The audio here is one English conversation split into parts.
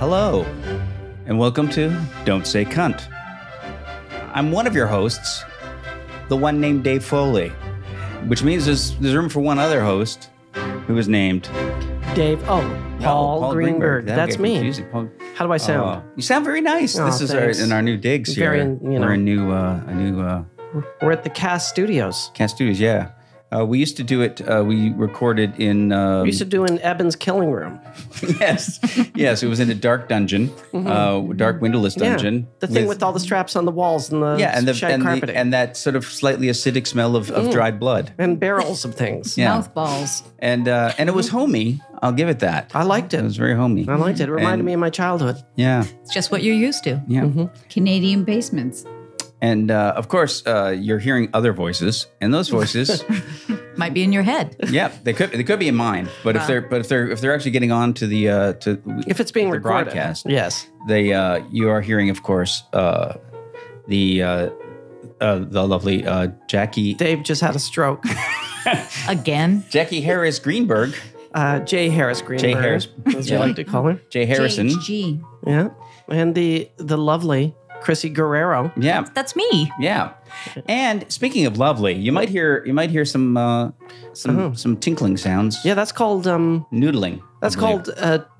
Hello, and welcome to Don't Say Cunt. I'm one of your hosts, the one named Dave Foley, which means there's room for one other host who is named Dave. Paul Greenberg. That's me. How do I sound? You sound very nice. This is in our new digs here. We're a new. We're at the Cast Studios. Cast Studios, yeah. We used to do it. We recorded in. We used to do in Eben's Killing Room. Yes. It was in a dark dungeon, dark windowless dungeon. The thing with all the straps on the walls and the shag carpeting. And that sort of slightly acidic smell of dried blood. And barrels of things. Yeah. Mouthballs. And it was homey. I'll give it that. I liked it. It was very homey. I liked it. It reminded me of my childhood. Yeah. It's just what you're used to. Yeah. Canadian basements. And of course, you're hearing other voices, and those voices might be in your head. Yeah, they could be in mine. But if they're actually getting on to the if it's being recorded, broadcast, yes, you are hearing, of course, the lovely Jackie. Dave just had a stroke again. Jackie Harris Greenberg. J. Harris Greenberg. J. Harris, as you like to call her. J. Harrison. JG. Yeah, and the lovely Chrissy Guerrero. Yeah, that's me. Yeah, and speaking of lovely, you might hear some tinkling sounds. Yeah, that's called noodling. That's called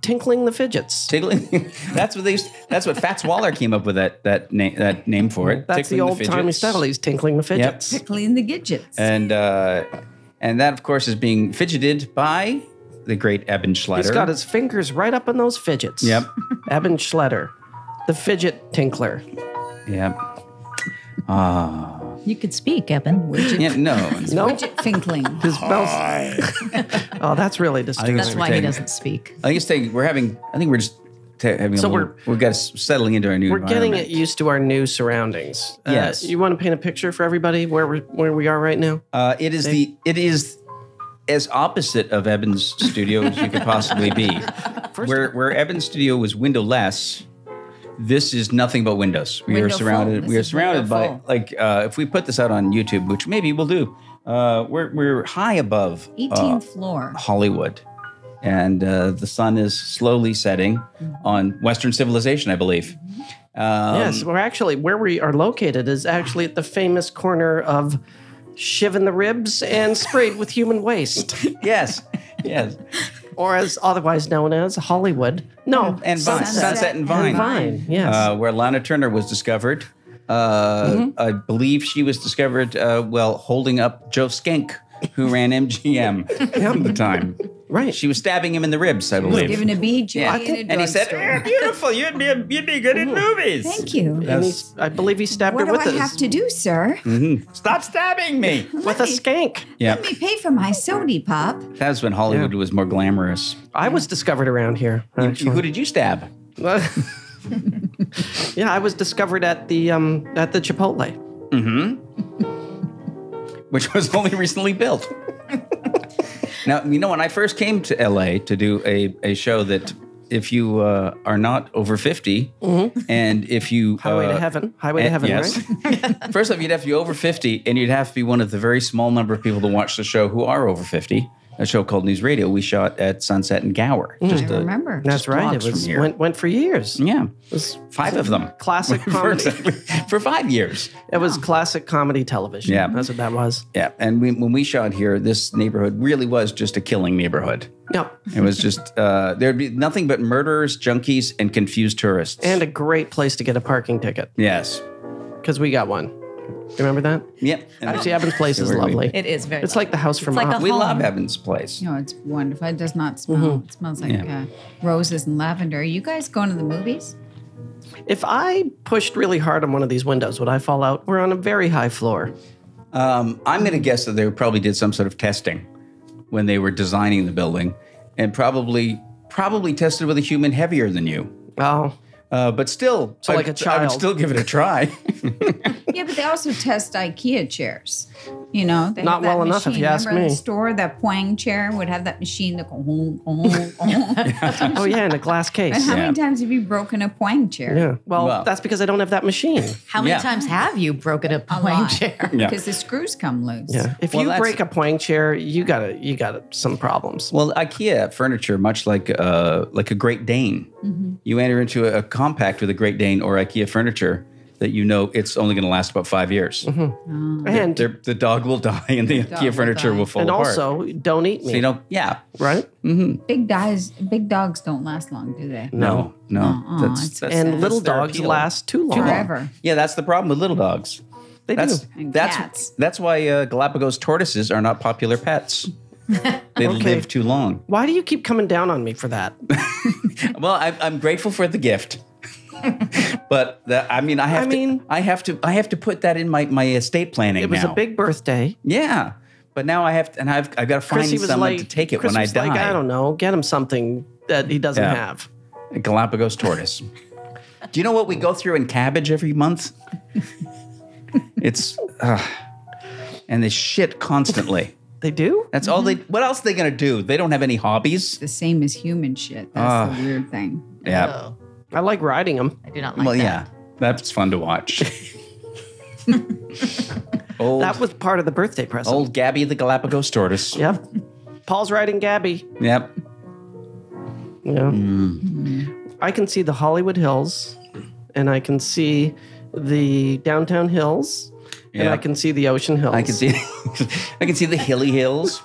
tinkling the fidgets. Tinkling. That's what Fats Waller came up with that name for it. That's the old timey style. He's tinkling the fidgets. Yep. Tickling the gidgets. And that of course is being fidgeted by the great Eben Schletter. He's got his fingers right up in those fidgets. Yep. Eben Schletter. The fidget tinkler. Yep. You could speak, Eben. No. Widget tinkling. His mouth. Oh, that's really disturbing. That's why he doesn't speak. I think it's taking. I think we're just having. So we're got settling into our new. We're getting used to our new surroundings. Yes. You want to paint a picture for everybody where we are right now? It is as opposite of Eben's studio as you could possibly be. Where Eben's studio was windowless. This is nothing but windows. We are surrounded by if we put this out on YouTube, which maybe we'll do. We're high above 18th floor Hollywood, and the sun is slowly setting on Western civilization, I believe. Yes, we're actually where we are located is actually at the famous corner of Shiv in the Ribs and Sprayed with Human Waste. Yes. Or as otherwise known as Hollywood. No, and Vine. Sunset and Vine. Vine, yes. Where Lana Turner was discovered. I believe she was discovered holding up Joe Skank, who ran MGM at the time. Right. She was stabbing him in the ribs, I believe. Given a BJ and he said, beautiful, you'd be good in movies. Thank you. And I believe he stabbed her with What do I have to do, sir? Mm-hmm. Stop stabbing me. With a skank. Yeah. Let me pay for my sody pop. That was when Hollywood was more glamorous. I was discovered around here. Who did you stab? Yeah, I was discovered at the Chipotle. Mm-hmm. Which was only recently built. Now, when I first came to LA to do a show that if you are not over 50, and if you... Highway to Heaven, yes. Right? First off, you'd have to be over 50, and you'd have to be one of the very small number of people to watch the show who are over 50. A show called News Radio. We shot at Sunset and Gower. I remember. That's right. It went for years. Yeah. It was 5 of them. Classic comedy. For 5 years. It was classic comedy television. Yeah. That's what that was. Yeah. And when we shot here, this neighborhood really was just a killing neighborhood. Yep. It was just, there'd be nothing but murderers, junkies, and confused tourists. And a great place to get a parking ticket. Yes. Because we got one. Remember that? Yep. Actually, Eben's place is lovely. It is very It's like the house from like we love Eben's place. No, it's wonderful. It does not smell. It smells like roses and lavender. Are you guys going to the movies? If I pushed really hard on one of these windows, would I fall out? We're on a very high floor. I'm going to guess that they probably did some sort of testing when they were designing the building, and probably tested with a human heavier than you. Oh. But still, like a child. I would still give it a try. Yeah, but they also test IKEA chairs. You know, they Not have that well enough, if machine. you ask Remember me. the store, that Poing chair would have that machine that go home. Oh, yeah, in a glass And case. how Yeah. many times have you broken a Poing chair? Yeah. Well, Well- that's because I don't have that machine. How many Yeah. times have you broken a A Poing lot. chair? Yeah. Because the screws come loose. Yeah. If Well, you that's- break a Poing chair, you got some problems. Well, IKEA furniture, much like a Great Dane, you enter into a compact with a Great Dane or IKEA furniture that you know it's only going to last about 5 years. And The dog will die and the dog IKEA will furniture die. will fall and apart. also, don't eat me. so you know, yeah, right? Big dogs don't last long, do they? no. it's- And little their dogs appeal. last too long. Forever. Yeah, that's the problem with little dogs. They That's do. And that's cats. that's why Galapagos tortoises are not popular pets. They live too long. Why do you keep coming down on me for that? Well, I'm grateful for the gift, but I have to put that in my estate planning. It was now. a big birthday. Yeah, but now I've got to find Chrissy was someone like, to take it Chris when I was die. like, I don't know, get him something that he doesn't Yeah. have. A Galapagos tortoise. Do you know what we go through in cabbage every month? It's and they shit constantly. They do? That's all they. What else are they gonna do? They don't have any hobbies. The same as human shit. That's the weird thing. Yeah. Oh, I like riding them. I do not like Well, that. yeah, that's fun to watch. old That was part of the birthday present. old Gabby the Galapagos tortoise. Yep. Paul's riding Gabby. Yep. Yeah. Mm. I can see the Hollywood Hills, and I can see the downtown hills, and Yeah. I can see the ocean hills. I can see. I can see the hilly hills.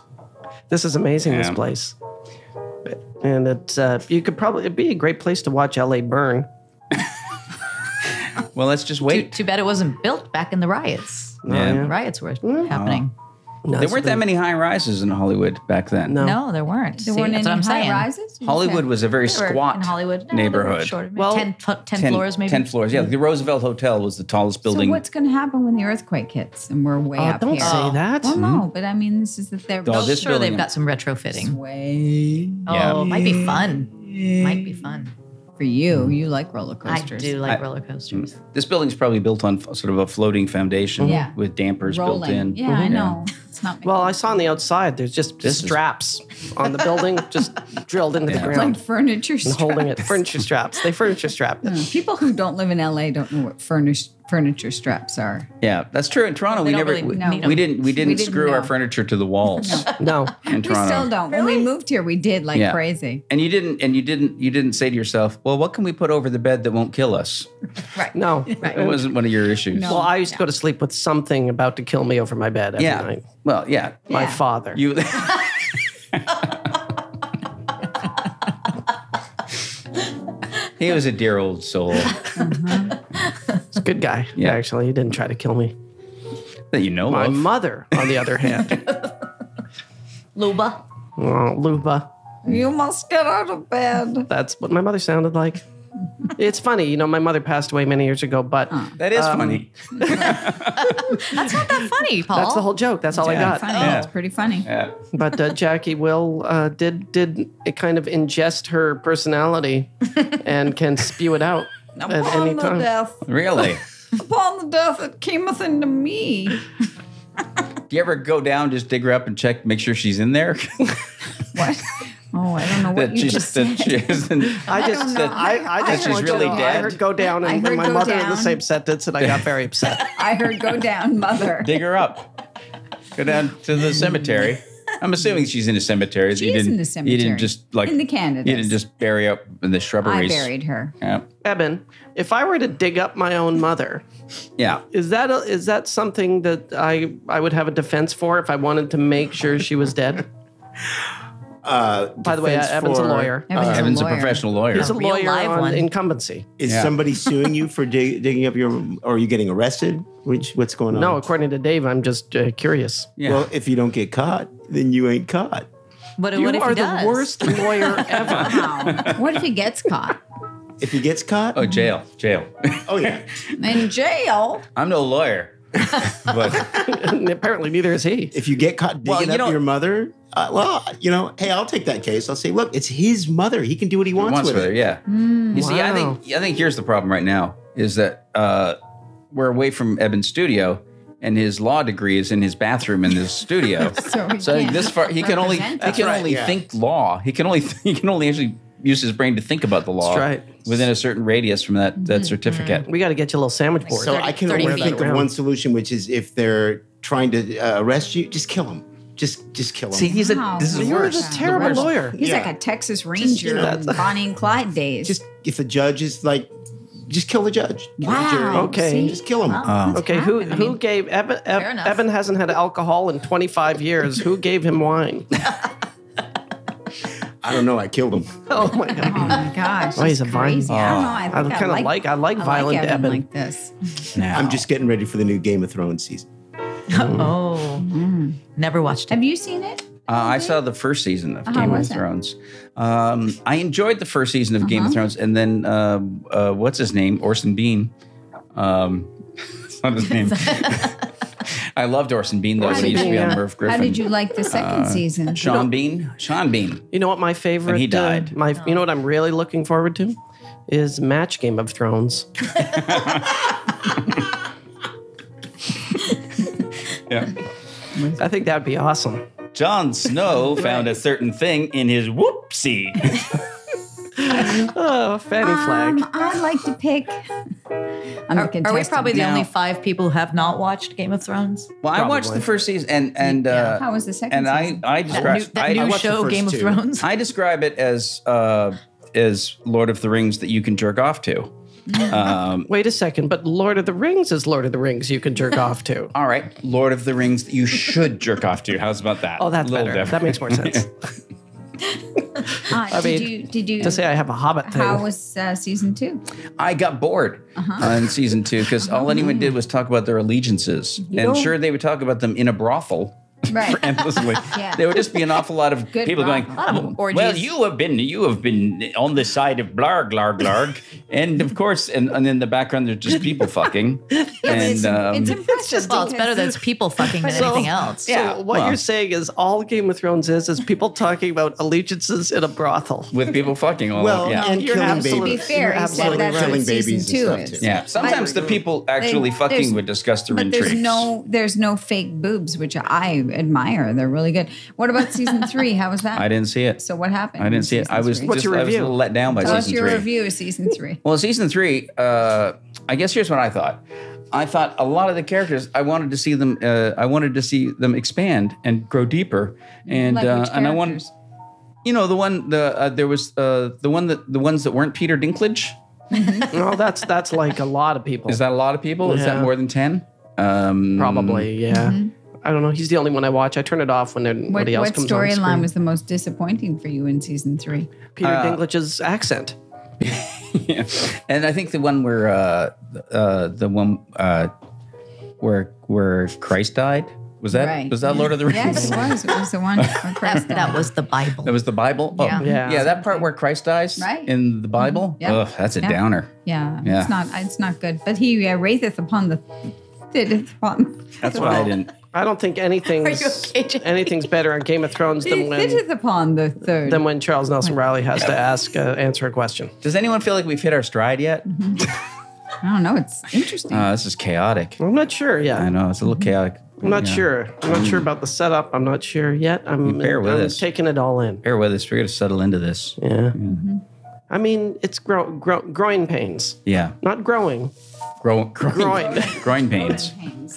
This is amazing, this Yeah. place. And it'd be a great place to watch LA burn. Well, let's just wait. Too bad it wasn't built back in the riots. Yeah. The riots were happening. No, There weren't that many high rises in Hollywood back then. No. No, there weren't. There See, weren't that's any what I'm high saying. rises? Did you Hollywood say? was a very They were squat in Hollywood. No, they were neighborhood. shorter, maybe Well, 10 floors, maybe. 10 floors. Yeah, the Roosevelt Hotel was the tallest So building. what's going to happen when the earthquake hits and we're way up don't here? say that. Well, no, but I mean, this is that they're Oh, I'm this sure building- they've got some retrofitting. way Yeah. Oh, might be fun. Might be fun. for you. You like roller I coasters. do like roller coasters. This building's probably built on sort of a floating foundation Yeah. with dampers built Rolling. in. Yeah, I know. It's not Well, I saw on the outside, there's just This is- straps on the building, just drilled into the Yeah. ground. like furniture And straps. holding it. Furniture straps. They furniture strap it. People who don't live in LA don't know what furniture straps are. Yeah, that's true. In Toronto, They we don't never really we, need we 'em. didn't We didn't screw our know. furniture to the walls No. in We Toronto. still don't. When we moved here, we did like Yeah. crazy. And you didn't say to yourself, "Well, what can we put over the bed that won't kill us?" Right. No. It wasn't one of your issues. No. Well, I used to go to sleep with something about to kill me over my bed every Yeah. night. Well, yeah. My Yeah. father. You. He was a dear old soul He's a good guy. Yeah. Actually, he didn't try to kill me. that you know My of. mother, on the other hand. Luba. Oh, Luba. You must get out of bed. That's what my mother sounded like. It's funny, you know, my mother passed away many years ago, but That is funny. That's not that funny, Paul. that's the whole joke. That's all I Yeah. got. Funny. Yeah. It's pretty funny. Yeah. But Jackie Will did it kind of ingest her personality and can spew it out at any time. death, Really? upon the death that cameth into me. Do you ever go down, just dig her up and check, make sure she's in there? What? Oh, I don't know what you just said. that she isn't. I just don't said know. I I just she's want you to really know, I dead. heard go down I and heard my go mother in the down. same sentence, and I got very upset. I heard go down, mother. Dig her up. Go down to the cemetery. I'm assuming she's in a cemetery. She is in the cemetery. You didn't just like In the Canada. You didn't just bury up in the I shrubberies. buried her. Yeah. Eben, if I were to dig up my own mother, Yeah. is that something that I would have a defense for if I wanted to make sure she was dead? By the way, defense Evan's a for- lawyer. Evan's a lawyer. professional lawyer. He's a real lawyer live on one. incumbency. Is Yeah. somebody suing you for digging up your, or are you getting arrested? What's going on? No, according to Dave, I'm just curious. Yeah. Well, if you don't get caught, then you ain't caught. What You if are he the does? worst lawyer ever. Wow. What if he gets caught? If he gets caught, Oh, jail. oh yeah. In jail? I'm no lawyer. But And apparently, neither is he. If you get caught Well, digging you up know- your mother, hey, I'll take that case. I'll say, look, it's his mother. He can do what he wants once with with her, it. yeah. You see, I Wow. think here's the problem right now is that we're away from Eben's studio, and his law degree is in his bathroom in his studio. So he can't this far, he can only represent it. think law. He can only actually use his brain to think about the law. That's right. Within a certain radius from that certificate. We got to get you a little sandwich board. So I can 30 only feet think of around. one solution, which is if they're trying to arrest you, just kill them. Just kill them. See, this Wow. is You're worse. a terrible lawyer. He's Yeah. like a Texas Ranger in Bonnie and Clyde days. just if the judge is like, just kill the judge. Kill the jury. wow. Okay. See? Just kill him. Okay, who gave Evan? enough. Evan hasn't had alcohol in 25 years. Who gave him wine? I don't know. I killed him. Oh my god! Oh my gosh. Oh, he's it's a vine. crazy. I don't know. I I think kinda like violent Eben. like this. Now. I'm just getting ready for the new Game of Thrones season. Oh, never watched it. Have you seen it? I saw the first season of How Game of was it? Thrones. I enjoyed the first season of Game of Thrones, and then what's his name? Orson Bean. That's not his name. I loved Orson Bean though when he used to be on Bean, Merv Griffin. How did you like the second season? Sean Bean? Sean Bean. You know what my favorite? And he died. You know what I'm really looking forward to is Match Game of Thrones. Yeah. I think that'd be awesome. Jon Snow found a certain thing in his whoopsie. Oh, fanny flag. I'd like to pick. I'm the Are we contestant. probably the Now- only 5 people who have not watched Game of Thrones? Well, I watched Probably. the first season, and How was the second and season? I describe That new watched the show, first Game of 2. Thrones. I describe it as Lord of the Rings that you can jerk off to. Wait a second, but Lord of the Rings is Lord of the Rings you can jerk off to. All right, Lord of the Rings that you should jerk off to. How's about that? Oh, that's A little better. different. That makes more sense. Did you To say I have a Hobbit thing. how was season 2? I got bored in season 2 because all anyone did was talk about their allegiances, and know- sure they would talk about them in a brothel. Right. Endlessly. Yeah. There would just be an awful lot of Good people going, brothel. A lot of orgies. well, you have been on the side of blarg, larg, larg. And of course, and in the background, there's just people fucking. It's impressive. Well, it's better that it's people fucking than anything else. So Yeah, what well. you're saying is all Game of Thrones is people talking about allegiances in a brothel. with people fucking all Well, yeah. and You're killing absolutely- To be babies. fair, he said absolutely that's right. what Killing season babies and 2 stuff, is. too. Yeah, sometimes the people actually there's- fucking would discuss their But intrigues. there's no fake boobs, which I admire. They're really good. What about season 3? How was that? I didn't see it. So what happened? I in didn't see it. season I was 3? What's your I was a review? little let down by Tell us season your 3. review of season 3. Well, season 3, I guess here's what I thought. I thought a lot of the characters, I wanted to see them. I wanted to see them expand and grow deeper. And Like which and I wanted, characters? the one there was the ones that weren't Peter Dinklage. No, that's like a lot of people. Is that a lot of people? Is that Yeah. more than 10? Probably, yeah. I don't know. He's the only one I watch. I turn it off when What nobody else comes on storyline screen. was the most disappointing for you in season 3? Peter Dinklage's accent. Yeah. And I think the one where where Christ died was that Right. was that Lord of the Rings? Yes, it was. It was the one where Christ That died. was the Bible. That was the Bible. Oh, Yeah. Yeah. That part where Christ dies Right. in the Bible. Yep. Ugh, that's a Yep. downer. Yeah, Yeah. it's not good. But he raiseth upon the sitteth upon. That's why I didn't. I don't think anything's okay, Jake? anything's better on Game of Thrones He than sitteth upon the third. when Charles Nelson Riley has to answer a question. Does anyone feel like we've hit our stride yet? I don't know. It's interesting. This is chaotic. I'm not sure yet. I know it's a little chaotic. I'm not Yeah. sure. I'm not sure about the setup. I'm not sure yet. I'm bear with us. taking it all in. Bear with us. We're gonna settle into this. Yeah. I mean, it's groin pains, Yeah. not growing. Groin. Groin pains.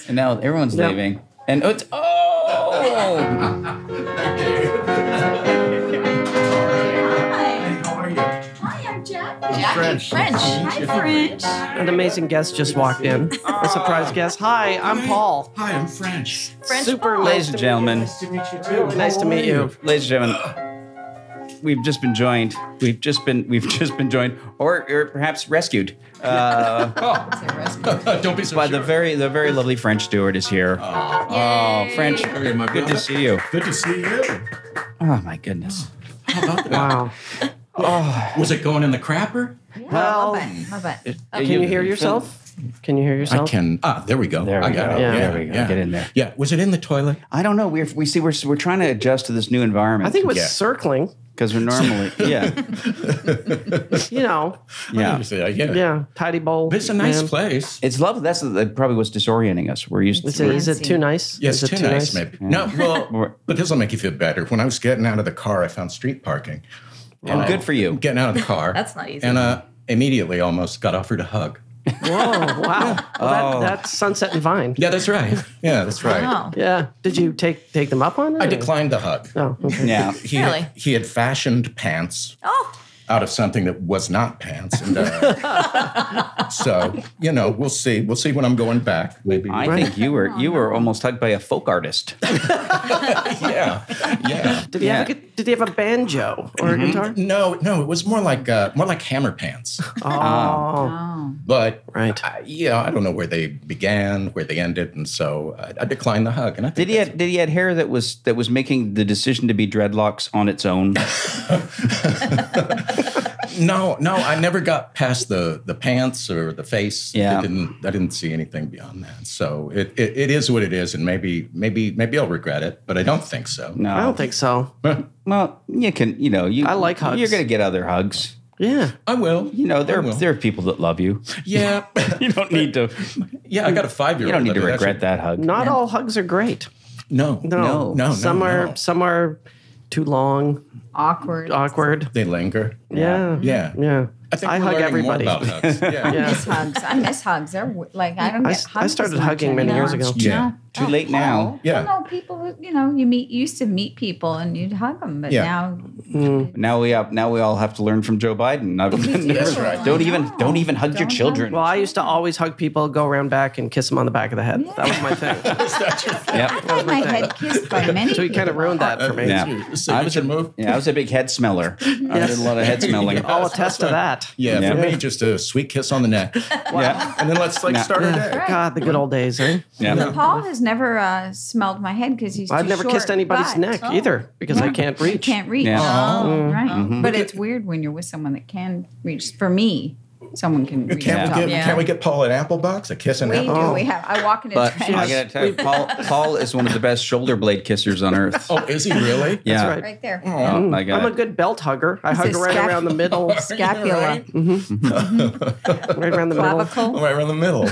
And now everyone's Yep. leaving. And it's Hi, I'm Jack. French. Hi, French. An amazing guest just walked in. A surprise guest. Hi, I'm Paul. Hi, I'm French. Super Ladies and gentlemen, Nice to meet you too. Really nice to meet you. ladies and gentlemen, we've just been joined. We've just been joined, or perhaps rescued. Don't be so By sure. the very lovely French Stewart is here. Oh, French, Okay, my good to brother. see you. Good to see you. Oh my goodness. How about that? Wow. Was it going in the crapper? Well, Love it. can you hear yourself? Can you hear yourself? I can. There we go. There I we got go. it. Yeah. There we go. Get in there. Yeah. Was it in the toilet? I don't know. We're trying to adjust to this new environment. I think it was circling. Because we're normally, yeah. Yeah, I get it. Yeah, tidy bowl. But it's a nice man. place. It's lovely. That probably was disorienting us. We're used to Is it too nice? Yes, Is it too nice, maybe. No, well, Or- but this will make you feel better. When I was getting out of the car, I found street parking. Oh, good for you. Getting out of the car. That's not easy. And immediately almost got offered a hug. Whoa, wow. Well, that's Sunset and Vine. Yeah, that's right. Yeah, that's right. Wow. Yeah. Did you take them up on it? I or- declined the hug. Oh, okay. Yeah. Really? He had fashioned pants Oh, out of something that was not pants. And, so, we'll see. We'll see when I'm going back. Maybe. I think you were almost hugged by a folk artist. Yeah. Did he have a banjo or a guitar? No, it was more like hammer pants. Oh, But right. I don't know where they began, where they ended, and so I declined the hug. And I think Did he had hair that was making the decision to be dreadlocks on its own? No, I never got past the pants or the face. Yeah. I didn't see anything beyond that. So it is what it is, and maybe I'll regret it, but I don't think so. No, I don't think so. Well, you can. I like hugs. You're going to get other hugs. Yeah. I will. There are people that love you. Yeah. You don't need to. Yeah, I got a 5-year-old. You don't need to That's regret that hug. Not all hugs are great. No. No. Some are too long, Awkward. awkward. They linger. Yeah. Yeah. I think we're hug learning everybody. more about hugs. Yeah. Yeah. I miss hugs. They're like I don't I get hugs. started as much hugging many anymore. years ago. Yeah. Too late now. Yeah. Well, no, people. You used to meet people and you'd hug them, but Yeah. now Now we all have to learn from Joe Biden. That's right. Don't even hug your children. Well, I used to always hug people, go around back, and kiss them on the back of the head. That was my thing. Yep. I've had my head kissed by many. So he kind of ruined that for me. Yeah. I was move. I was a big head smeller. I did a lot of head smelling. I'll attest to that. Yeah, Yeah. for me, just a sweet kiss on the neck, Yeah. and then let's start our day. God, the good old days, eh? Yeah. Paul has never smelled my head because he's. I've too never short, kissed anybody's but- neck either because I can't You reach. can't reach. Yeah. Oh, right. Mm-hmm. But it's weird when you're with someone that can reach. For me, someone can reach. Can't the top. Can we get Paul an apple box? A kiss and We apple. do. We have. I walk into. But trench I gotta tell you, Paul is one of the best shoulder blade kissers on earth. Oh, is he really? Yeah. right. right there. Oh, I got I'm a it. good belt hugger. I hug It's a right around the middle. Scapula. Right? Right around the middle. Clavicle. Right around the middle.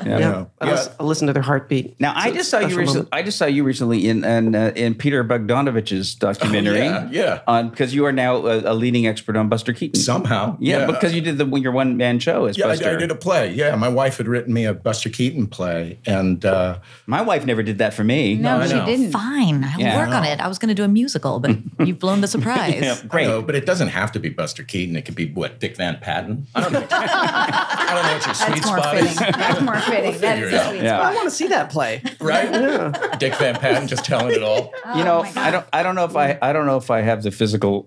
Yeah. Yeah. I listen to their heartbeat. Now I It's a just saw you special recently. moment. I just saw you recently in Peter Bogdanovich's documentary. yeah. Because you are now a leading expert on Buster Keaton. Somehow. Yeah, because you did your one man show as Yeah, Buster. I did a play. Yeah, my wife had written me a Buster Keaton play, and My wife never did that for me. No, I she know. didn't. Fine. I'll Yeah. work on it. I was going to do a musical, but you've blown the surprise. Yeah, I great. know, but it doesn't have to be Buster Keaton. It could be Dick Van Patten. I don't know. I don't know what your sweet That's more spot fitting. is. That's more fitting. That's Figure it the out. sweet Yeah. I spot. want to see that play. Right? Dick Van Patten just telling it all. You know, my God. I don't know if I have the physical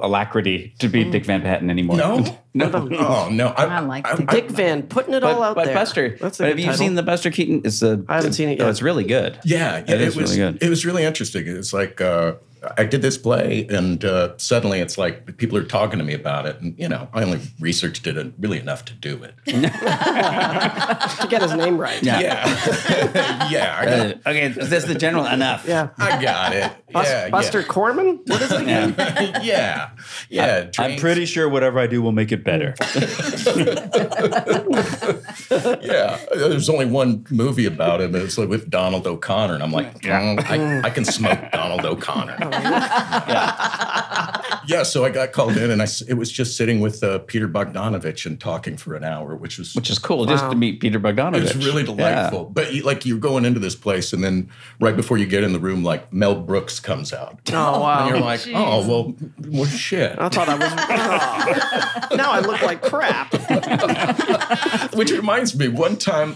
alacrity to be Dick Van Patten anymore. No? No. Oh, no. I like Dick. Dick Van putting it all out But there. Buster, That's a but have good you title. seen the Buster Keaton? I haven't seen it yet. It's really good. Yeah, It is was really good. It was really interesting. It's like I did this play, and suddenly it's like people are talking to me about it, and I only researched it really enough to do it. to get his name right. Yeah. Yeah, yeah, Okay, that's the general enough. Yeah. I got it. Yeah, Buster Corman? What is it again? Yeah, yeah. I'm pretty sure whatever I do will make it better. Yeah, there's only one movie about him. It's like with Donald O'Connor, and I'm like, I can smoke Donald O'Connor. Yeah, so I got called in, and it was just sitting with Peter Bogdanovich and talking for an hour, which is cool, just to meet Peter Bogdanovich. it was really delightful. But you're going into this place, and then right before you get in the room, like Mel Brooks comes out, Oh, wow. and you're like, oh well, shit. I thought I was. Oh. Now I look like crap. Which reminds me, one time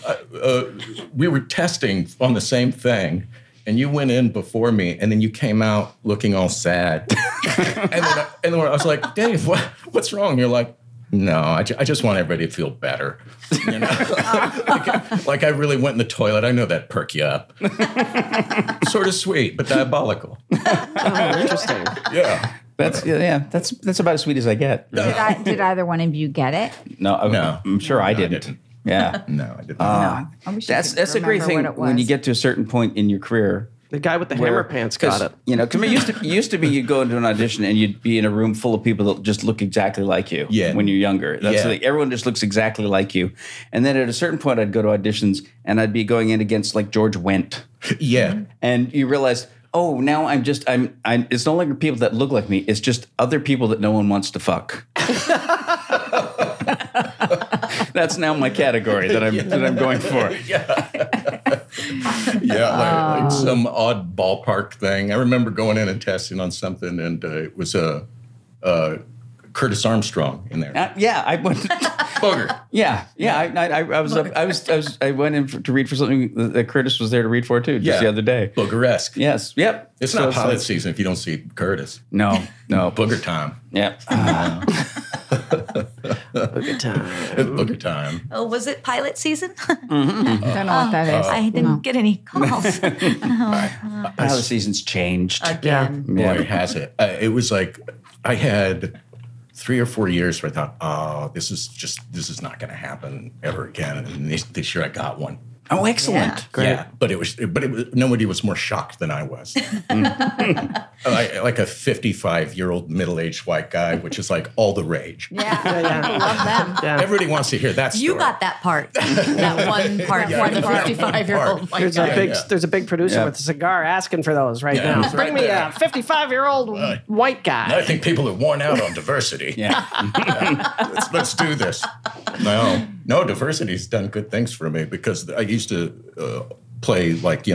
we were testing on the same thing, and you went in before me, and then you came out looking all sad. and then I was like, Dave, what's wrong? You're like, no, I just want everybody to feel better. Like I really went in the toilet. I know that perk you up. Sort of sweet, but diabolical. Oh, interesting. Yeah. That's about as sweet as I get. Did either one of you get it? No, No. I'm sure I I didn't. didn't. Yeah. No, I did not. I wish I That's could a great remember thing what it when you was. get to a certain point in your career. The guy with the hammer pants got it. You know, because it used to be you'd go into an audition and you'd be in a room full of people that just look exactly like you. Yeah. When you're younger, that's Yeah. like everyone just looks exactly like you. And then at a certain point, I'd go to auditions and I'd be going in against like George Wendt, Yeah. and you realize, oh, now I'm. It's no longer people that look like me. It's just other people that no one wants to fuck. That's now my category that I'm going for. Yeah, like some odd ballpark thing. I remember going in and testing on something, and it was Curtis Armstrong in there. Yeah, I went. Booger. Yeah. I went in to read for something that Curtis was there to read for too, just the other day. Booger-esque. Yes. Yep. It's not pilot season if you don't see Curtis. No. Booger time. Yep. Good time. Booger time. Oh, was it pilot season? Don't know what that is. I didn't get any calls. Pilot season's changed. Again. Boy, has it. It was like I had 3 or 4 years where I thought, oh, this is not going to happen ever again. And this year I got one. Oh, excellent. Yeah. Great. Yeah, but it was nobody was more shocked than I was. Like a 55-year-old middle-aged white guy, which is like all the rage. Yeah. I love them. Yeah. Everybody wants to hear that story. You got that part. That one part Yeah, for the that one 55-year-old part. There's a big producer with a cigar asking for those right Yeah, now. it's Bring right me there. a 55-year-old white guy. I think people are worn out on diversity. Yeah. Let's do this. No, diversity's done good things for me because I used to play like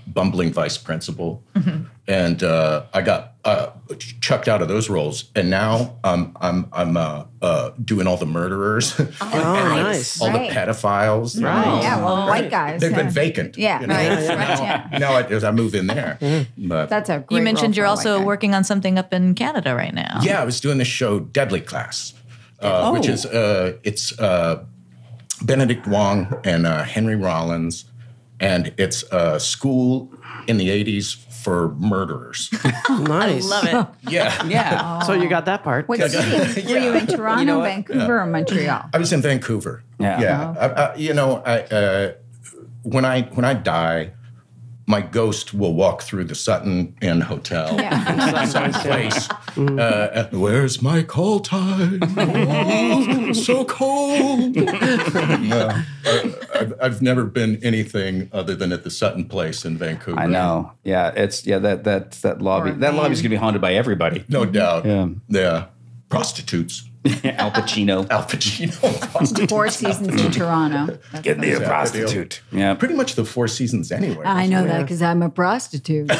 bumbling vice principal, and I got chucked out of those roles, and now I'm doing all the murderers, nice. all Right. the pedophiles. Right. Yeah, well, white guys. They've been vacant. Yeah, you know? right. Now I move in there. But That's a great You mentioned role you're for a also white guy. working on something up in Canada right now. yeah, I was doing this show, Deadly Class, which is it's Benedict Wong and Henry Rollins, and it's a school in the 80s for murderers. Nice. Love it. Yeah. Yeah. So you got that part. What city? Were you in Toronto, You know what? Vancouver, or Montreal? I was in Vancouver. Yeah. Yeah. When I die, my ghost will walk through the Sutton Inn Hotel. Yeah. Some place. Where's my call time? Oh, so cold. No, I've never been anything other than at the Sutton Place in Vancouver. I know. Yeah. That lobby. Poor That man. lobby's gonna be haunted by everybody. No doubt. Yeah. Yeah. Prostitutes. Al Pacino. Al Pacino. Prostitutes. 4 seasons in Toronto. That's Give me a that the deal? prostitute. Yeah. Pretty much the 4 seasons anyway. I know that because I'm a prostitute. 4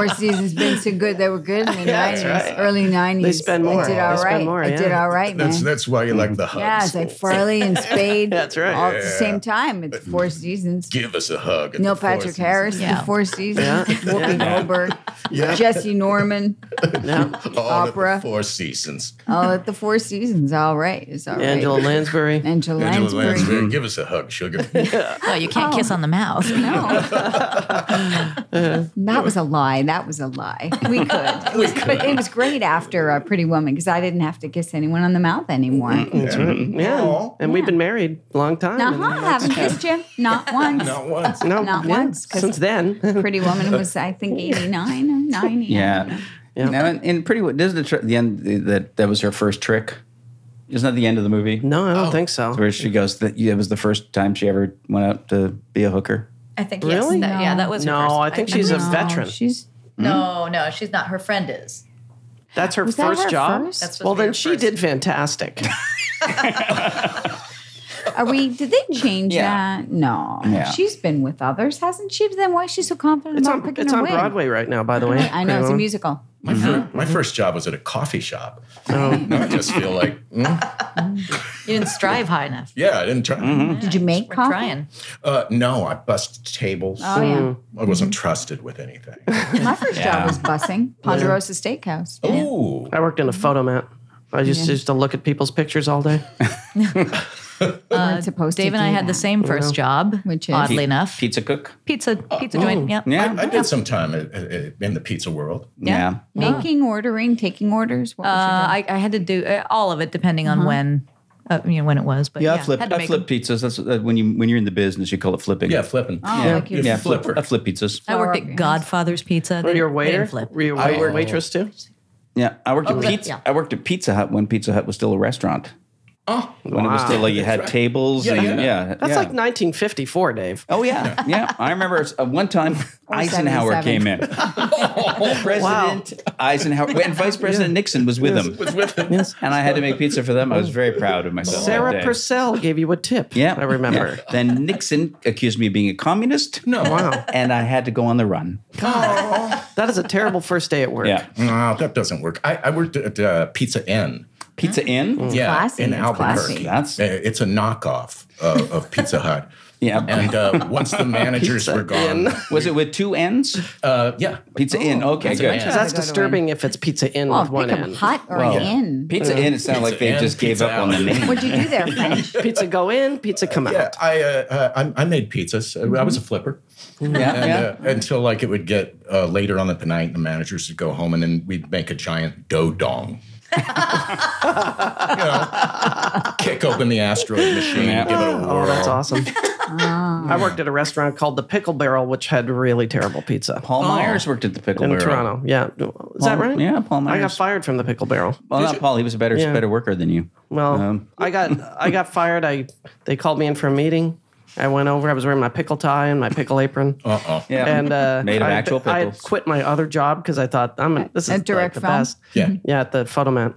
seasons been so good. They were good in the 90s, early 90s. They spend more. I did all They spend right. more, I did yeah. all right, man. That's why you like the hugs. Yeah, it's like Farley and Spade. That's right. All at the same time. It's 4 seasons. Give us a hug. at Neil the Four Patrick Seasons. Harris, Yeah. the 4 seasons. Yeah. Whoopi Goldberg. Yeah. Jesse Norman. All Opera. At the Four Seasons. All at the 4 seasons. All right. It's all right. Angela Lansbury. Angela Angela Lansbury. Lansbury, give us a hug, sugar. Oh, you can't kiss on the mouth. No. That was a lie. That was a lie. We could. But it was great after Pretty Woman because I didn't have to kiss anyone on the mouth anymore. Yeah. Aw. And we've been married a long time. Uh-huh. and Haven't kissed you. Not once. Not once. No, Not yeah, once, 'cause- Since then. Pretty Woman was, I think, 89 or 90. Yeah. Now, in Pretty Woman, isn't it the end that was her first trick? Isn't that the end of the movie? No, I don't think so. Where she goes, that it was the first time she ever went out to be a hooker. I think Really? yes. Yeah, that was her No, first. I think she's a veteran. She's No, she's not. Her friend is. That's her Was that first her job. first? That's Well, supposed to be then her she first. did fantastic. Did they change Yeah. that? No. Yeah. She's been with others, hasn't she? Then why is she so confident It's about on, picking it's a on wig? Broadway right now, by the way. I know, it's a musical. My first job was at a coffee shop. Now I just feel like, You didn't strive high enough. yeah, I didn't try. Did you make We're coffee? trying. No, I busted tables. Oh, yeah. I wasn't trusted with anything. My first job was bussing, Ponderosa Steakhouse. Ooh. I worked in a photomat. I just used to look at people's pictures all day. Weren't supposed to Dave and I do had the that. same first job, Which is? oddly enough. Pizza cook? Pizza joint. Yep. Yeah. I did some time in the pizza world. Yeah. Making, ordering, taking orders. What was your job? I had to do all of it depending on when when it was. But Yeah, had to I make flip pizzas. That's when you're in the business, you call it flipping. Yeah, flipping. Oh, like you flipper. I flip pizzas. I worked Flour at up your Godfather's Pizza. Were you a waiter? Flip. Were you a waitress too? Yeah, I worked at Oh, Pizza. yeah. I worked at Pizza Hut when Pizza Hut was still a restaurant. Oh, When it was still like you had tables. Yeah, and, yeah. yeah. That's like 1954, Dave. Oh yeah, yeah. I remember one time Eisenhower 77. came in. President Eisenhower and Vice President Nixon was with him. And I had to make pizza for them. I was very proud of myself. Sarah that day. Purcell gave you a tip. Yeah, I remember. yeah. Then Nixon accused me of being a communist. No. Wow. And I had to go on the run. That is a terrible first day at work. Yeah. No, that doesn't work. I worked at Pizza Inn. Pizza Inn? Yeah, classy. in It's Albuquerque. classy. It's a knockoff of Pizza Hut. Yeah. And once the managers Pizza were gone, Inn. Was it with two N's? yeah. Pizza Inn. Okay, Pizza good. Inn. Because that's Gotta go to disturbing if it's Pizza Inn Well, with one pick up N. hot or Well, in. Pizza Inn, it sounded like they Pizza just Inn, gave Pizza up on the Out. name. What'd you do there, French? Pizza go in, pizza come out. Yeah, I made pizzas. I was a flipper. Yeah, And, yeah. until like it would get later on at the night, and the managers would go home, and then we'd make a giant dough dong. Kick open the asteroid machine, Yeah. give it a whirl. Oh, that's awesome. I worked at a restaurant called the Pickle Barrel, which had really terrible pizza. Paul Myers worked at the Pickle In Barrel. Toronto. Yeah. Is that right? Yeah, Paul I Myers. got fired from the Pickle Barrel. Well, not Paul. He was a better worker than you. Well, I got fired. They called me in for a meeting. I went over. I was wearing my pickle tie and my pickle apron. Yeah. And Made of I, actual I pickles. quit my other job because I thought this is At Direct like the Film? best. Yeah. Yeah, at the Photomat.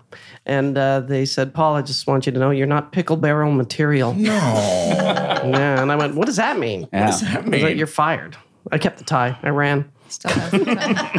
And they said, Paul, I just want you to know you're not pickle barrel material. No. Yeah, and I went, what does that mean? Yeah. I was like, you're fired. I kept the tie. I ran. Still has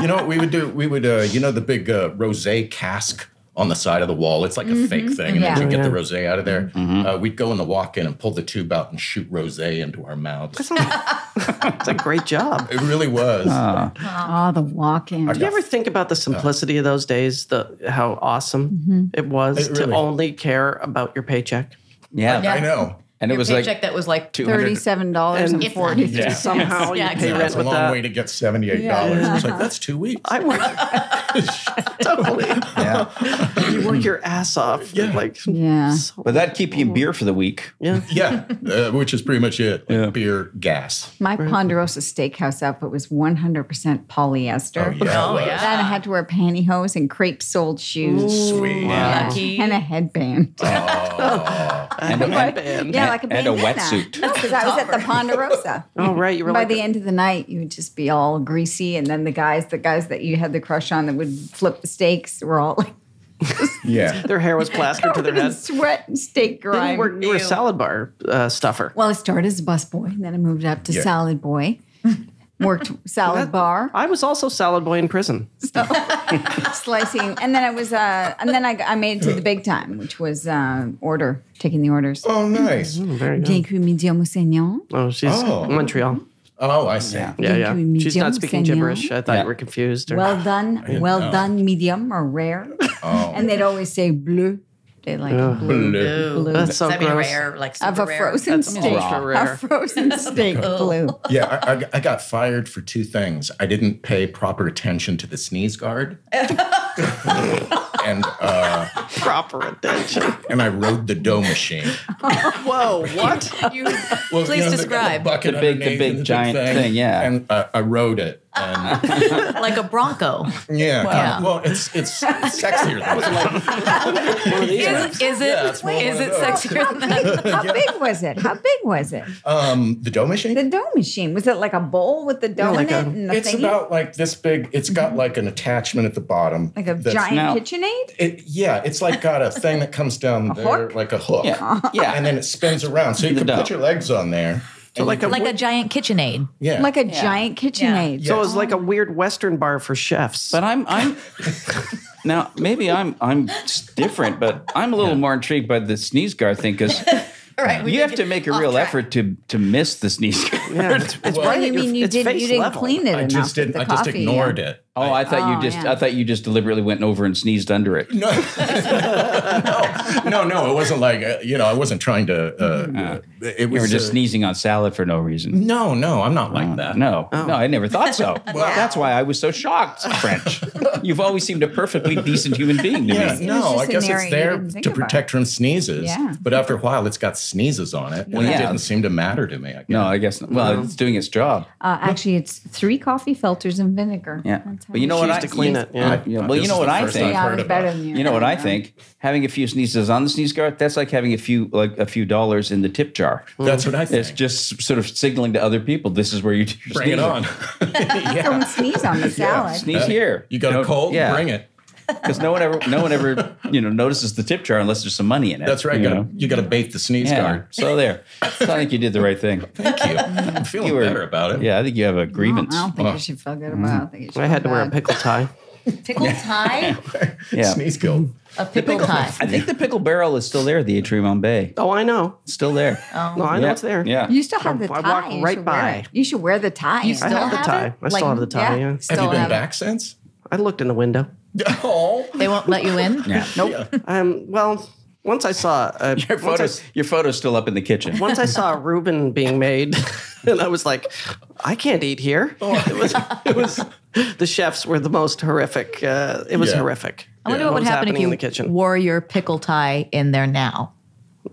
You know what we would do? We would, the big rosé cask on the side of the wall. It's like a fake thing, and Yeah. then we get the rosé out of there. We'd go in the walk-in and pull the tube out and shoot rosé into our mouths. It's a great job. It really was. Oh, the walk-in. Do you ever think about the simplicity of those days? How awesome it was It to really- only care about your paycheck. Yeah. Yeah. I know. And it Your was paycheck like that was like $37.40. Yeah. Somehow Yeah, you pay exactly. rent That's a with long that. way to get $78. It's like, that's 2 weeks. I work totally. yeah. You work your ass off. Yeah. Like Yeah. But that'd keep you beer for the week. yeah. Yeah, which is pretty much it. Like beer, gas. My Ponderosa Steakhouse outfit was 100% polyester. Oh, yeah. Then I had to wear pantyhose and crepe-soled shoes Sweet. Lucky. and a headband. And a Headband. Yeah, like a And a bandana. wetsuit. Because I was at the Ponderosa. Oh right, you were By like the end of the night, you would just be all greasy, and then the guys that you had the crush on that would flip the steaks were all like Yeah. their hair was plastered to their covered in head. sweat and steak Then grime. you were a salad bar stuffer. Well, I started as a busboy, and then I moved up to Yeah. salad boy. Worked salad bar, I was also salad boy in prison. slicing, and then I was, I made it to the big time, which was taking the orders. Oh, nice. Very good. Bien cuit medium ou saignant. Oh, she's Oh. Montreal. Oh, I see. Yeah, Bien yeah. cuit She's medium not speaking saignant. gibberish. I thought Yeah. you were confused. Or, Well done, know. medium or rare. And they'd always say bleu. They like bleu. Blue. That's so Does that mean gross. rare? Like Of super a rare? frozen That's steak. ultra rare. A frozen steak blue. Yeah, I got fired for two things. I didn't pay proper attention to the sneeze guard. and Proper attention. and I rode the dough machine. Whoa, what? You, Well, please the describe. bucket The big underneath and the giant thing, yeah. And I rode it. And Like a Bronco. yeah, Wow. well, it's sexier than that. One of these ones. Is it? Yeah, it's one is of it those. sexier than that? How big was it? How big was it? The dough machine? The dough machine. Was it like a bowl with the dough like in it a- and the It's thingy? about like this big. It's got like an attachment at the bottom. like a that's- giant Now- KitchenAid? Yeah, it's like got a thing that comes down there, hook? like a hook. Yeah. Yeah. And then it spins around. So you The can dough. put your legs on there. and like you a- can- Like a giant KitchenAid. yeah. Like a giant KitchenAid. Yeah. So it was like a weird Western bar for chefs. But I'm now maybe I'm different, but I'm a little more intrigued by the sneeze guard thing because All right, we you did have get to make a off real track. effort to miss the sneeze guard. Yeah, it's Well, right. You mean you didn't clean it I enough? just didn't. with I the just coffee, ignored yeah. it. Oh, I thought you just. yeah. I thought you just deliberately went over and sneezed under it. No, no, it wasn't like I wasn't trying to. It was You were just sneezing on salad for no reason. No, I'm not like that. No, I never thought so. Well, that's why I was so shocked, French. You've always seemed a perfectly decent human being to Yeah, me. no, just I an guess area it's you there didn't think to about. protect from sneezes. Yeah. But after a while, it's got sneezes on it, and it Yeah. didn't seem to matter to me. I guess. No, I guess not. Well, it's doing its job. Actually, it's 3 coffee filters and vinegar. Yeah. That's how But you know She what used to clean it. Yeah. Well, you know what I think. Yeah, I heard was about. better than you. You know what I think? Having a few sneezes on the sneeze guard, that's like having a few dollars in the tip jar. That's what I think. It's just sort of signaling to other people, this is where you do your Bring it sneezing. on. Don't sneeze on the salad. Sneeze here. You got a cold? Yeah. Bring it. Because no one ever notices the tip jar unless there's some money in it. That's right. You got to bait the sneeze Yeah. guard. So there. So I think you did the right thing. Thank you. I'm feeling You were- better about it. Yeah, I think you have a grievance. I don't think you should feel good about it. I think you should I had to feel wear a bad. pickle tie. Pickle tie? Yeah. Sneeze guild. A pickle tie. I think the pickle barrel is still there at the Atrium on Bay. Oh, I know. It's still there. No, I know Yeah. it's there. Yeah. You still have the I tie. walked You right should wear by. it. You should wear the tie. You in. still I have the have tie. it? I still have the tie. Yeah. Have you Still been have it. back since? I looked in the window. Oh. They won't let you in? Yeah. Nope. Well, once I saw Your photo's still up in the kitchen. once I saw a Reuben being made, and I was like, I can't eat here. It was the chefs were the most horrific. It was Yeah. horrific. I wonder What what would was happen if happening in you the kitchen. wore your pickle tie in there now.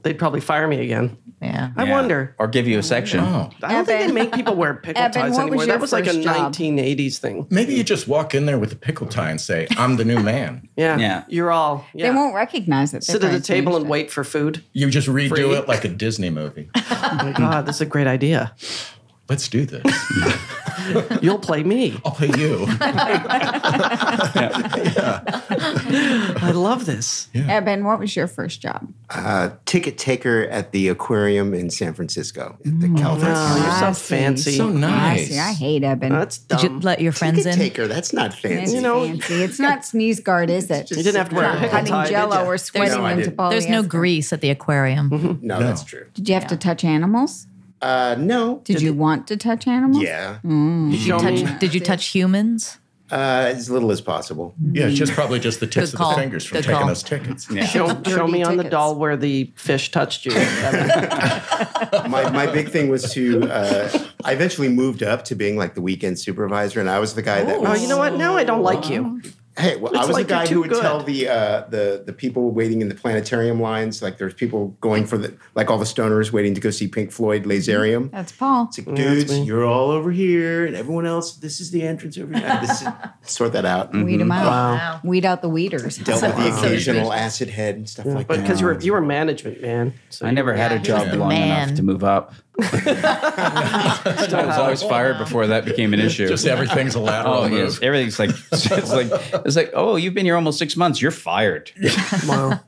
They'd probably fire me again. Yeah. I wonder. Or give you a section. Oh. I don't think they Evan. make people wear pickle Evan, ties what was anymore. your That was like a first job? 1980s thing. Maybe you just walk in there with a pickle tie and say, I'm the new man. Yeah. Yeah. You're all. Yeah. They won't recognize it. sit at a table and wait for food. You just redo Free. it like a Disney movie. Oh my God, this is a great idea. Let's do this. You'll play me. I'll pay you. I love this. Eben, what was your first job? Ticket taker at the aquarium in San Francisco at the California. Oh, you're so Classy. fancy. So nice. See, I hate Eben. That's Did you dumb. let your friends Ticket in? taker, that's not It's fancy. fancy. It's not sneeze guard, is it? You didn't have to wear a Not pickle cutting tie, did jello you? or sweating No, I into didn't. polyester. There's no grease at the aquarium. No, that's true. Did you have to touch animals? No. Did you want to touch animals? Yeah. Show me. Did you touch humans? As little as possible. Yeah, it's probably just the tips Good of call. the fingers from Good taking call. those tickets. Show me on the tickets. doll where the fish touched you. My big thing was to, I eventually moved up to being like the weekend supervisor, and I was the guy that Oh, was, you know what? Now I don't like you. hey, well, I It's was like the guy you're who too would good. tell the people waiting in the planetarium lines, like there's people going for like all the stoners waiting to go see Pink Floyd Laserium. That's Paul. It's like, dudes, you're all over here, and everyone else, this is the entrance over here. Sort that out. Weed them out. Wow. Weed out the weeders. Dealt with the occasional acid head and stuff like But that. because you were management, man. So I never had a he job was the long man. enough to move up. I was always fired before that became an issue. Just everything's a lateral Oh move. yes, everything's like it's like oh, you've been here almost 6 months. You're fired. Wow.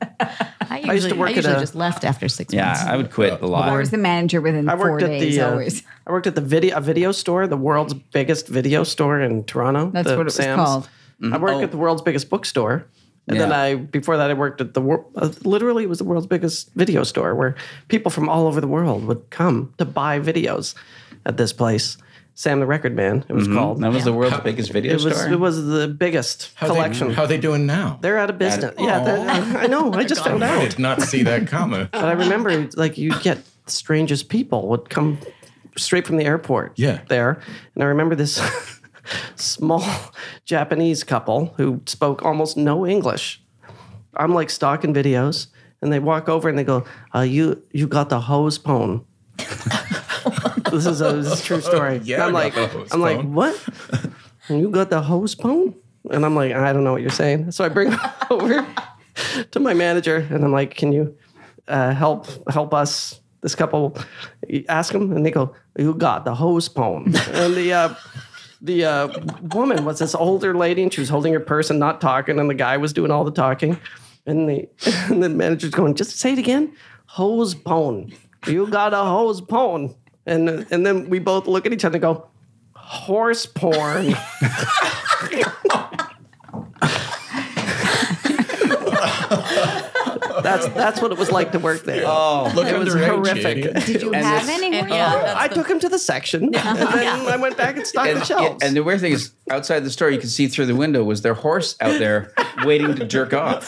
I used to work at usually a- just left after 6 Yeah, months. I would quit a I lot. was the manager within I 4 worked at days the always. I worked at the video store, the world's biggest video store in Toronto. That's the what it was Sam's. called. I worked at the world's biggest bookstore. And then before that, I worked at literally it was the world's biggest video store where people from all over the world would come to buy videos at this place. Sam the Record Man, it was called. That was the world's biggest video store. It was the biggest collection. How are they doing now? They're out of business. I know. I just found I out. did not see that coming. But I remember, like, you'd get the strangest people would come straight from the airport. Yeah. There, and I remember this small Japanese couple who spoke almost no English. I'm like stalking videos, and they walk over and they go, "You got the hose pone." This is a true story. Yeah, And I got the hose I'm like, pone. what? You got the hose pone? And I'm like, I don't know what you're saying. So I bring them over to my manager, and I'm like, can you help us? This couple, ask them, and they go, "You got the hose pone." And the woman was this older lady, and she was holding her purse and not talking, and the guy was doing all the talking, and the manager's going, "Just say it again, hose pone. You got a hose pone." And then we both look at each other and go, "Horse porn." That's what it was like to work there. Oh, Look it was underage, horrific. idiot. Did you And have this- any? I took him to the section, and then I went back and stocked the shelves. and the weird thing is, outside the store, you could see through the window was their horse out there waiting to jerk off.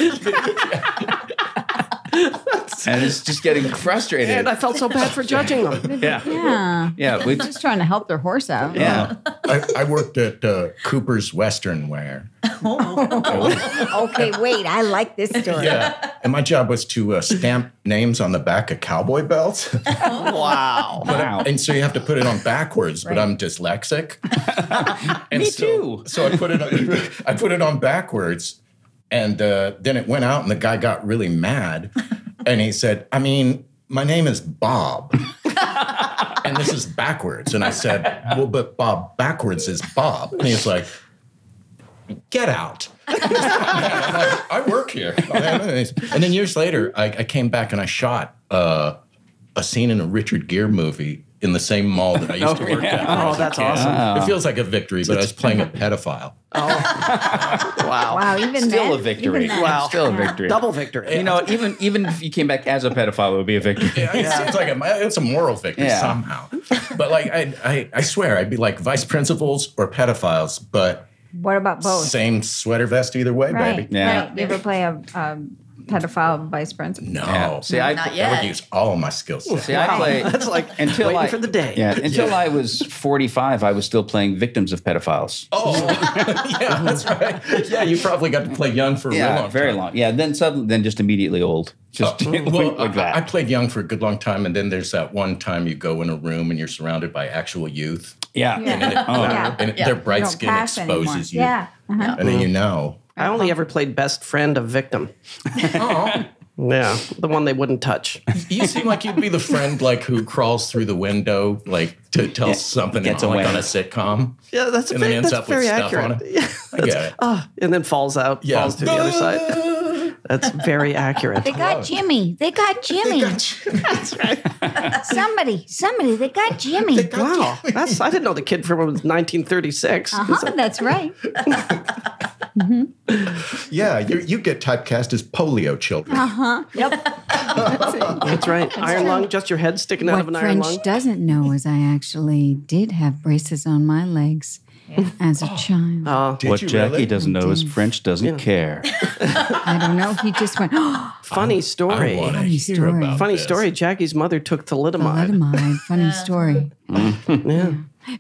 And it's just getting frustrated. And I felt so bad for judging them. yeah. Yeah. Yeah. We, Just trying to help their horse out. yeah. I worked at Cooper's Western Wear. Okay, wait. I like this story. Yeah. And my job was to stamp names on the back of cowboy belts. Wow. Wow. And so you have to put it on backwards, but I'm dyslexic. And Me too. So I put it on backwards, and then it went out, and the guy got really mad, and he said, "I mean, my name is Bob, and this is backwards." And I said, "Well, but Bob backwards is Bob." And he's like, "Get out." I'm like, I work here. And then years later, I came back and I shot a scene in a Richard Gere movie in the same mall that I used to work at. Oh, that's awesome. It feels like a victory, but I was playing a pedophile. Wow. Wow, even Still then, a victory. even then. Wow. Still a victory. Double victory. You know, even if you came back as a pedophile, it would be a victory. It seems like it's a moral victory Yeah. somehow. But like, I swear, I'd be like vice principals or pedophiles, but What about both? same sweater vest either way, Right. baby. Yeah. Right. You ever play a pedophile vice principal? No. Yeah. See, I Not I yet. would use all of my skill sets. See, I play That's like until waiting I for the day. Yeah, until I was 45, I was still playing victims of pedophiles. Oh, yeah, that's right. Yeah, you probably got to play young for a real Yeah, long very time. long. Yeah, then just immediately old. Just Well, like that. I played young for a good long time, and then there's that one time you go in a room and you're surrounded by actual youth, yeah. Yeah. and Yeah. their You bright don't skin pass anymore. exposes you, Yeah. Uh-huh. and then you know. I only ever played best friend of victim. Oh, Yeah, the one they wouldn't touch. you seem like you'd be the friend like who crawls through the window like to tell something gets like away. on a sitcom. Yeah, that's And then ends that's up with very stuff on accurate. it. Yeah, I get it. and then falls out, Yeah. falls to the other side. That's very accurate. They got Jimmy. They got Jimmy. Somebody, they got Jimmy. Wow, I didn't know the kid from 1936. That's right. Yeah, you get typecast as polio children. Yep. That's right. Iron lung, just your head sticking out of What an iron French lung. doesn't know is I actually did have braces on my legs as a child. Did What you Jackie really? doesn't know is French doesn't care. I don't know. He just went, oh, Funny story. I want to Funny hear story. about Funny this. story. Jackie's mother took thalidomide. thalidomide. Funny story. Yeah.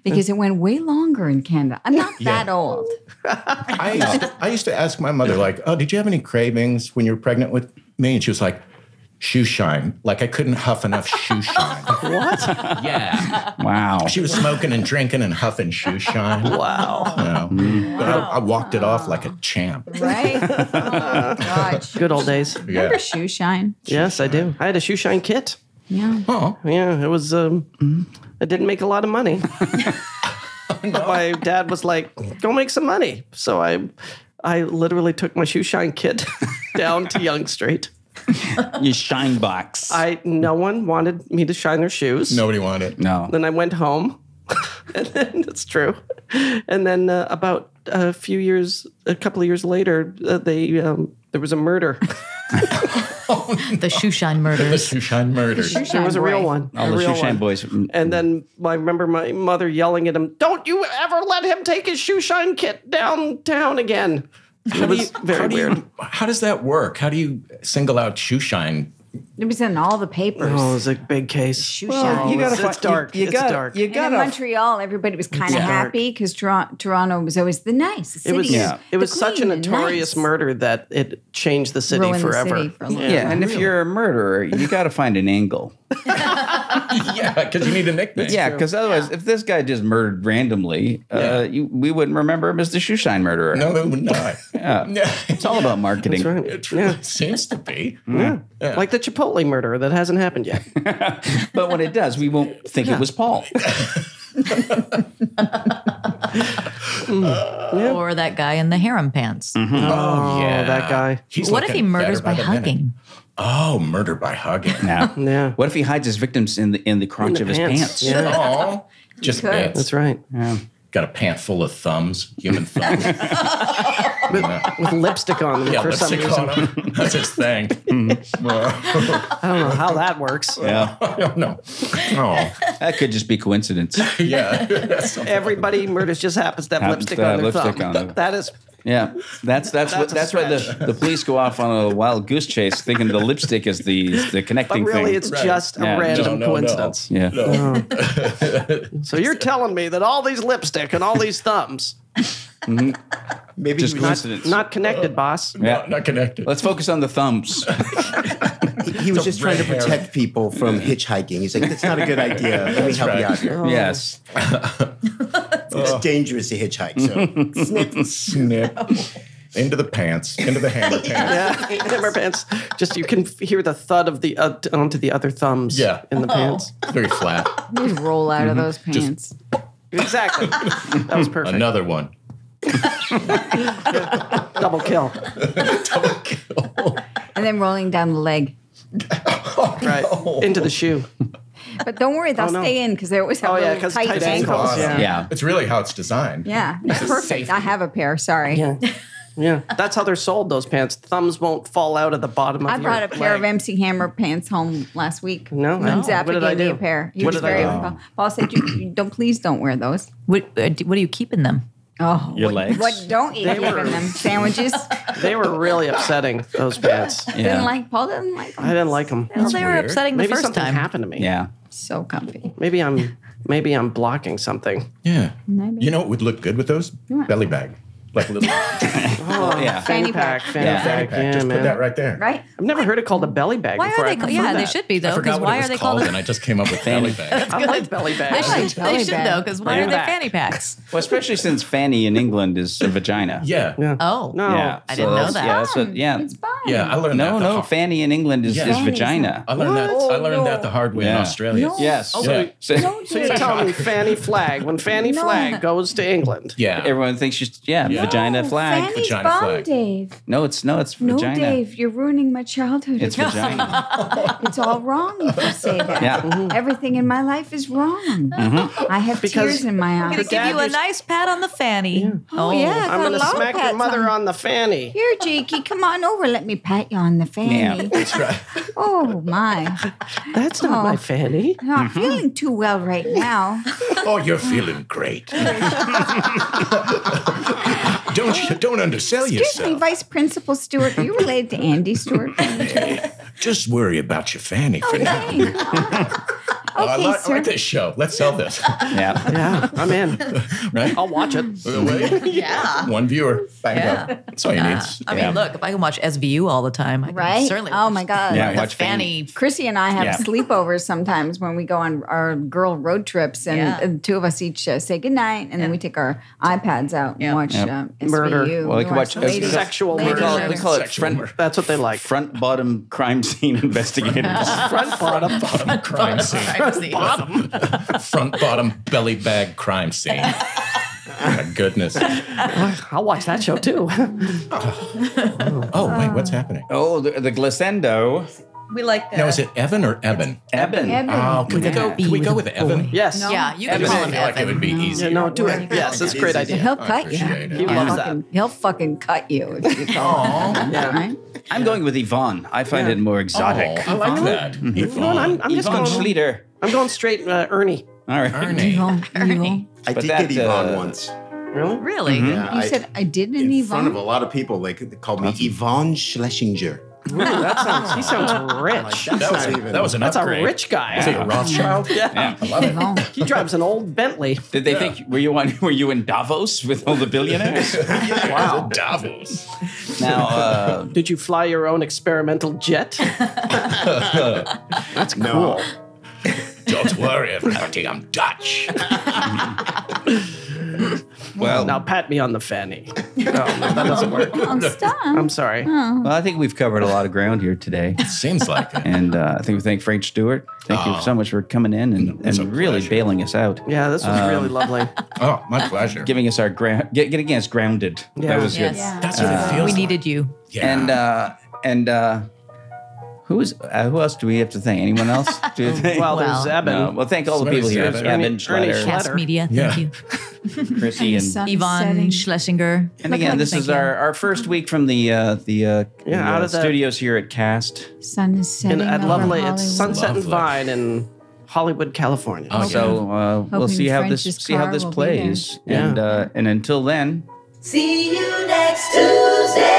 Because it went way longer in Canada. I'm not that old. I used to ask my mother, like, "Oh, did you have any cravings when you were pregnant with me?" And she was like, "Shoe shine." Like I couldn't huff enough shoe shine. What? Yeah. Wow. She was smoking and drinking and huffing shoe shine. Wow. You know. But I walked it off like a champ. Right? Oh, gosh. Good old days. Remember Shoe Shine? Yes, I do. I had a shoe shine kit. Yeah. Oh, Yeah, it was. It didn't make a lot of money. But my dad was like, "Go make some money." So I literally took my shoe shine kit down to Yonge Street. You shine box. No one wanted me to shine their shoes. nobody wanted it. no. Then I went home, and then it's true. And then about a couple of years later, there was a murder. The shoe shine The murders. shoe shine murder. There was a real one. All a the real shoe shine one. boys. And then I remember my mother yelling at him, "Don't you ever let him take his shoe shine kit downtown again." It was very weird. How does that work? How do you single out shoe shine? It was in all the papers. Oh, it was a big case. Shoe Well, Shine. you gotta It's find, dark. You It's gotta, dark. You And in gotta. Montreal, everybody was kind of dark. happy because Toronto was always the nice the It was city. it was such a clean and notorious nice. murder that it changed the city Ruined forever. The city for a little Yeah, and if you're a murderer, you got to find an angle. Yeah, because you need a nickname. Yeah, because otherwise, if this guy just murdered randomly, we wouldn't remember him as the shoe shine murderer. No, they would not. Yeah. It's all about marketing. That's right. It really seems to be. Yeah. Like the Chipotle murder that hasn't happened yet. But when it does, we won't think it was Paul. Or that guy in the harem pants. Oh, yeah. that guy. He's What if he looking murders better by the minute. hugging? Oh, murder by hugging. Now, Yeah. what if he hides his victims in the crotch In of the his pants. pants? Yeah. Oh, just could. bits. That's right. Got a pant full of thumbs, human thumbs. with lipstick on them Yeah, for some lipstick reason. on him. That's his thing. I don't know how that works. Yeah. I don't know. Oh, That could just be coincidence. yeah. That's something. Everybody murders just happens to have Happens lipstick to have on their lipstick thumb. on them. That is Yeah. That's a why the police go off on a wild goose chase thinking the lipstick is the but connecting really thing. it's Right. just a Yeah, random No. coincidence. Yeah. No. So you're telling me that all these lipstick and all these thumbs Maybe Just he was, coincidence. not connected, boss. Yeah. Not connected. Let's focus on the thumbs. he was just trying to red hair. protect people from hitchhiking. He's like, that's not a good idea. Let me help you out here. Yes. It's dangerous to hitchhike. So snip. Snip. Into the pants. Into the hammer pants. Yeah, hammer pants. Just you can hear the thud of the onto the other thumbs. Yeah. in the pants. Very flat. Just roll out of those pants. Exactly. That was perfect. Another one. Double kill. And then rolling down the leg. Right into the shoe. But don't worry, they'll no. stay in because they always have Oh, yeah, little 'cause tight, tight ankles. ankles, yeah. Yeah. It's really how it's designed. Yeah, it's perfect. I have a pair. Sorry. Yeah. Yeah, that's how they're sold. Those pants. Thumbs won't fall out of the bottom of I your brought a pair of leg. MC Hammer pants home last week. No? And Oh. Zappa What did I gave me do? a pair. He What was did I very do? Paul said, you don't please don't wear those. What are you keeping them? Oh, Your legs? What don't you give were- them? Sandwiches? They were really upsetting. Those pants. Didn't like Paul didn't like them. I didn't like them. Well, they were weird. upsetting the Maybe first something time. happened to me. Yeah. So comfy. Maybe I'm blocking something. Yeah. Maybe. You know what would look good with those? What? Belly bag. Like a little Oh, yeah. Fanny pack. Fanny Yeah. pack. pack. Yeah, Just man. put that right there. Right? I've never heard it called a belly bag Why before. are I they? prefer Yeah, they that. should be I though. forgot Because what why it are was they called, called? and I just came up with belly bag. I like belly They bags. should, belly they should bag. though. Because why Bring are it they back. fanny packs? Well, especially since Fanny in England is a vagina. Yeah. Yeah. Oh, No. Yeah. I didn't know that's- that. Yeah. That's what, yeah. It's fine. Yeah, I learned No, that. no. Fanny in England is Yeah. vagina. I learned that. I learned that the hard way in Yeah. Australia. No. Yes. Yeah. So So you're telling me Fanny Flag, when Fanny No. Flag goes to England. Yeah. everyone thinks she's vagina flag. Fanny's Vagina bomb, flag. Dave. No, it's No, vagina. Dave, you're ruining my childhood. It's vagina. It's all wrong if you say that. Yeah. Everything in my life is wrong. I have Because tears in my I'm eyes. gonna give Dad you a used- nice pat on the fanny. Oh, yeah. I'm got a going to lot of smack your pats mother on the fanny. Here, Jakey, come on over. Let me pat you on the fanny. Yeah. That's right. Oh, my. That's not Oh. my fanny. I'm not feeling too well right now. Oh, you're feeling great. Don't undersell Excuse me, yourself. Vice Principal Stewart. Are you related to Andy Stewart? Hey, just worry about your fanny for now. Okay. I Okay, like sir. this show. Let's sell this. Yeah. Yeah, I'm in. Right? I'll watch it. Yeah. One viewer. Bang Yeah. go. That's all you need. I mean, look, if I can watch SVU all the time, I can Right? certainly. Oh, my God. Yeah, the watch Fanny. Chrissy and I have Yeah. sleepovers sometimes when we go on our girl road trips, and Yeah. the two of us each say goodnight, and then we take our iPads out and Yeah. watch Murder. SVU. Well, we can watch ladies- sexual We murder. call it Sexual front, murder. That's what they like. front bottom crime scene investigators. Front bottom. Bottom crime scene. Front bottom belly bag crime scene. My goodness. I'll watch that show too. Oh, wait, what's happening? Oh, the glissando. We like. Now, is it Evan or Eben? Eben. Evan. Oh, can we go with Evan? Yes. No. Yeah, you can Because call I him feel like it Evan. would be easier. No, do it. Yes, that's a great idea. He'll I cut you. appreciate it. He loves He'll fucking cut you if you call him. Yeah. Right? I'm going with Yvonne. I find it more exotic. Oh, I like that. You know what? I'm just Yvonne going. Schlieder. I'm going straight Ernie. All right. Ernie. Evil. I But did that, get Yvonne uh, once. Really? Really? Yeah, You said I did an in front of a Yvonne? lot of people. Like they called me Yvonne Schlesinger. Ooh, that sounds. He sounds rich. That was an That's upgrade. a rich guy. Is he a Rothschild? Yeah. I love it. Yvonne. He drives an old Bentley. Did they think were you in Davos with all the billionaires? Wow. Davos. Now, Did you fly your own experimental jet? That's cool. No. Don't worry, everybody. I'm Dutch. well, Now pat me on the fanny. No, that doesn't work. Oh, stop. I'm sorry. well, I think we've covered a lot of ground here today, Seems like it. and I think we thank Frank Stewart. Thank you so much for coming in It's a and really pleasure. bailing us out, Yeah, this was really lovely. Oh, my pleasure. giving us our getting us grounded. Yeah. That was good. Yes. That's what it feels We like. needed you. Yeah. And who else do we have to thank? Anyone else? Do you think? Well, there's Well, Eben. No. Well, thank all the people here. Somebody's Eben, Ernie Schletter. Schletter. Cast Media. Yeah. Thank you. Chrissy and sun Yvonne setting. Schlesinger. And again, this is our first week from the out of the- studios here at Cast. Sun is setting And at over lovely, Hollywood. it's Sunset and Lovely. Vine in Hollywood, California. Oh, So we'll Hoping see how this French's see how car this will be plays, there. and until then, See you next Tuesday.